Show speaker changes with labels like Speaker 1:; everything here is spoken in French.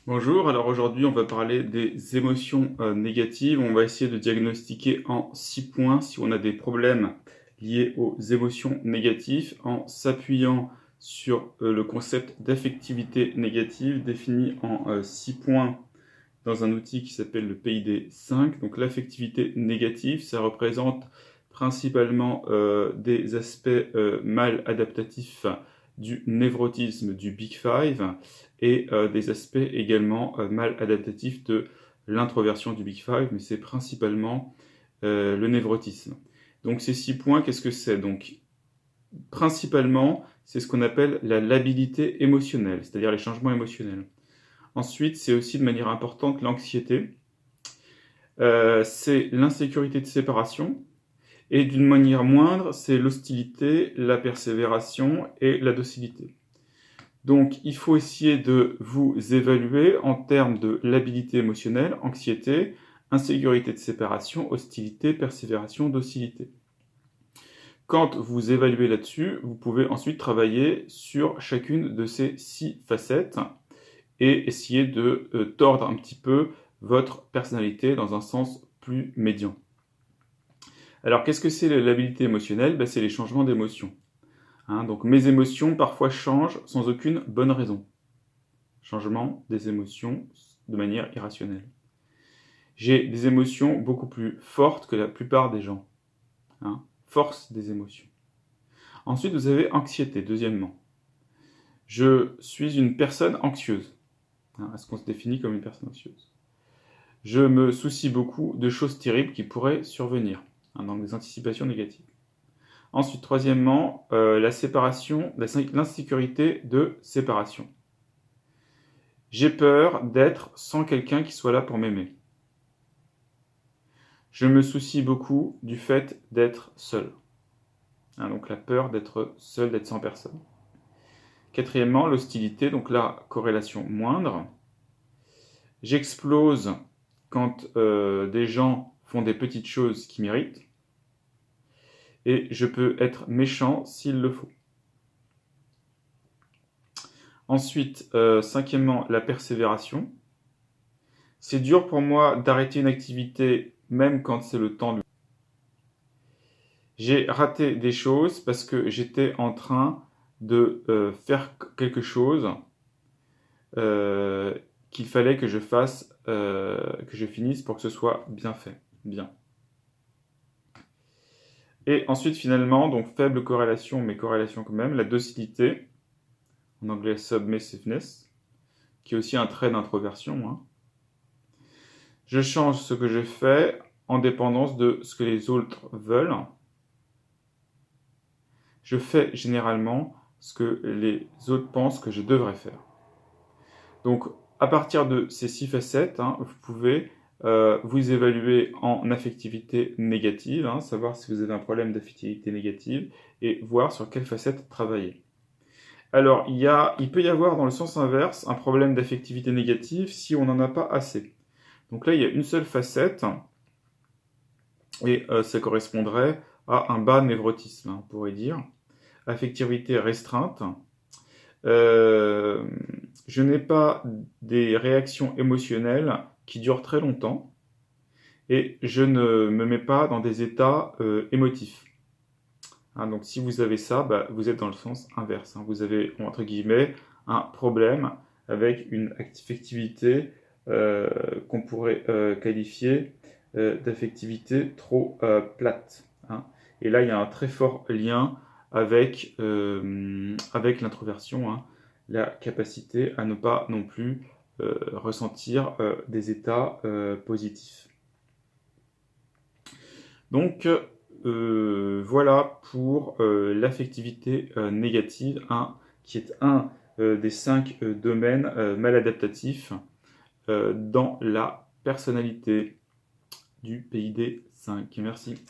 Speaker 1: Bonjour, alors aujourd'hui on va parler des émotions négatives. On va essayer de diagnostiquer en 6 points si on a des problèmes liés aux émotions négatives en s'appuyant sur le concept d'affectivité négative défini en 6 points dans un outil qui s'appelle le PID5. Donc l'affectivité négative, ça représente principalement des aspects mal adaptatifs du névrotisme du Big Five et des aspects également mal adaptatifs de l'introversion du Big Five, mais c'est principalement le névrotisme. Donc ces 6 points, qu'est-ce que c'est? Donc principalement, c'est ce qu'on appelle la labilité émotionnelle, c'est-à-dire les changements émotionnels. Ensuite, c'est aussi de manière importante l'anxiété, c'est l'insécurité de séparation, et d'une manière moindre, c'est l'hostilité, la persévération et la docilité. Donc, il faut essayer de vous évaluer en termes de labilité émotionnelle, anxiété, insécurité de séparation, hostilité, persévération, docilité. Quand vous évaluez là-dessus, vous pouvez ensuite travailler sur chacune de ces 6 facettes et essayer de tordre un petit peu votre personnalité dans un sens plus médian. Alors, qu'est-ce que c'est la labilité émotionnelle? C'est les changements d'émotions. Donc, mes émotions parfois changent sans aucune bonne raison. Changement des émotions de manière irrationnelle. J'ai des émotions beaucoup plus fortes que la plupart des gens. Force des émotions. Ensuite, vous avez anxiété, deuxièmement. Je suis une personne anxieuse. Est-ce qu'on se définit comme une personne anxieuse? Je me soucie beaucoup de choses terribles qui pourraient survenir. Donc des anticipations négatives. Ensuite, troisièmement, la séparation, l'insécurité de séparation. J'ai peur d'être sans quelqu'un qui soit là pour m'aimer. Je me soucie beaucoup du fait d'être seul. Donc la peur d'être seul, d'être sans personne. Quatrièmement, l'hostilité, donc la corrélation moindre. J'explose quand des gens font des petites choses qui m'irritent. Et je peux être méchant s'il le faut. Ensuite, cinquièmement, la persévération. C'est dur pour moi d'arrêter une activité même quand c'est le temps de... J'ai raté des choses parce que j'étais en train de faire quelque chose qu'il fallait que je fasse, que je finisse pour que ce soit bien fait, bien. Et ensuite, finalement, donc faible corrélation, mais corrélation quand même, la docilité, en anglais submissiveness, qui est aussi un trait d'introversion. Je change ce que je fais en dépendance de ce que les autres veulent. Je fais généralement ce que les autres pensent que je devrais faire. Donc, à partir de ces 6 facettes, vous pouvez vous évaluer en affectivité négative, savoir si vous avez un problème d'affectivité négative, et voir sur quelle facette travailler. Alors, il peut y avoir dans le sens inverse un problème d'affectivité négative si on n'en a pas assez. Donc là, il y a une seule facette, et ça correspondrait à un bas névrotisme, on pourrait dire. Affectivité restreinte. Je n'ai pas des réactions émotionnelles qui durent très longtemps, et je ne me mets pas dans des états émotifs. Donc si vous avez ça, vous êtes dans le sens inverse. Vous avez, entre guillemets, un problème avec une affectivité qu'on pourrait qualifier d'affectivité trop plate. Et là, il y a un très fort lien avec l'introversion, la capacité à ne pas non plus ressentir des états positifs. Donc, voilà pour l'affectivité négative, qui est un des 5 domaines maladaptatifs dans la personnalité du PID5. Merci.